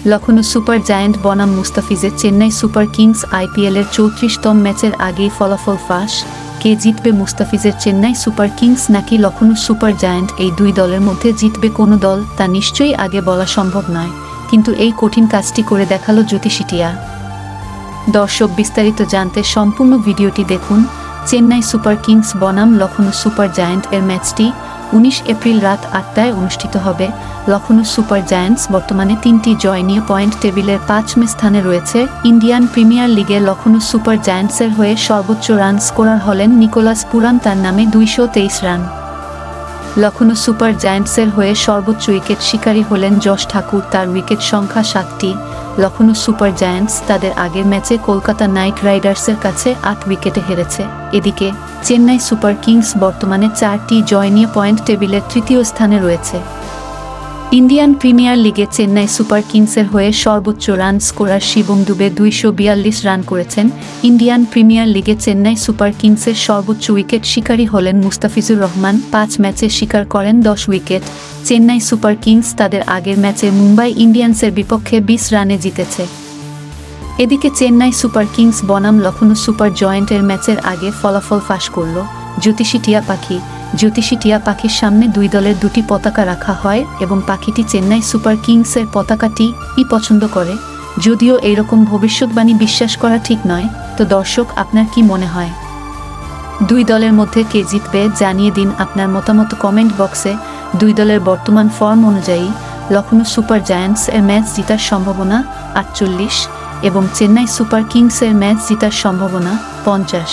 Lucknow super giant বনাম মুস্তাফিজের Chennai super Kings আইপিএলের 34তম ম্যাচের আগেই ফলাফল ফাঁস। কে জিতবে, মুস্তাফিজের চেন্নাই সুপার কিংস নাকি লখনৌ সুপার জায়ান্ট? এই দুই দলের মধ্যে জিতবে কোনো দল তা নিশ্চয়ই আগে বলা সম্ভব নয়, কিন্তু এই কঠিন কাজটি করে দেখালো জ্যোতিষী টিয়া। দর্শক, বিস্তারিত জানতে সম্পূর্ণ ভিডিওটি দেখুন। চেন্নাই সুপার কিংস বনাম লখনৌ সুপার জায়ান্ট এর ম্যাচটি 19 এপ্রিল রাত 8টায় অনুষ্ঠিত হবে। লখনৌ সুপার জায়ান্টস বর্তমানে 3টি জয় নিয়ে পয়েন্ট টেবিলের 5মে স্থানে রয়েছে। ইন্ডিয়ান প্রিমিয়ার লিগে লখনৌ সুপার জায়ান্টসের হয়ে সর্বোচ্চ রান স্কোরার হলেন নিকোলাস পুরান, তার নামে 223 রান। লখনৌ সুপার জায়ান্টসের হয়ে সর্বোচ্চ উইকেট শিকারী হলেন যশ ঠাকুর, তার উইকেট সংখ্যা 7টি। লখনৌ সুপার জায়ান্টস তাদের আগের ম্যাচে কলকাতা নাইট রাইডার্সের কাছে 8 উইকেটে হেরেছে। এদিকে চেন্নাই সুপার কিংস বর্তমানে 4টি জয় নিয়ে পয়েন্ট টেবিলের 3য় স্থানে রয়েছে। ইন্ডিয়ান প্রিমিয়ার লিগে চেন্নাই সুপার কিংসের হয়ে সর্বোচ্চ run scorer Shivam Dube 242 run করেছেন। ইন্ডিয়ান প্রিমিয়ার লিগে চেন্নাই সুপার কিংসের সর্বোচ্চ উইকেট শিকারী হলেন মুস্তাফিজুর রহমান, 5 ম্যাচে শিকার করেন 10 উইকেট। চেন্নাই সুপার কিংস তাদের আগের ম্যাচে মুম্বাই ইন্ডিয়ান্সের বিপক্ষে 20 রানে জিতেছে। এদিকে চেন্নাই সুপার কিংস বনাম লখনৌ সুপার জায়ান্টের ম্যাচের আগে ফলাফল ফাঁস করল জ্যোতিষী টিয়া পাখি। জ্যোতিষী টিয়া পাখির সামনে দুই দলের দুটি পতাকা রাখা হয় এবং পাখিটি চেন্নাই সুপার কিংসের পতাকাটি পছন্দ করে। যদিও এইরকম ভবিষ্যৎবাণী বিশ্বাস করা ঠিক নয়, তো দর্শক, আপনার কি মনে হয় দুই দলের মধ্যে কে জিতবে? জানিয়ে দিন আপনার মতামত কমেন্ট বক্সে। দুই দলের বর্তমান ফর্ম অনুযায়ী লখনৌ সুপার জায়ান্টস এর ম্যাচ জিতার সম্ভাবনা 48 এবং চেন্নাই সুপার কিংসের ম্যাচ জিতার সম্ভাবনা 50।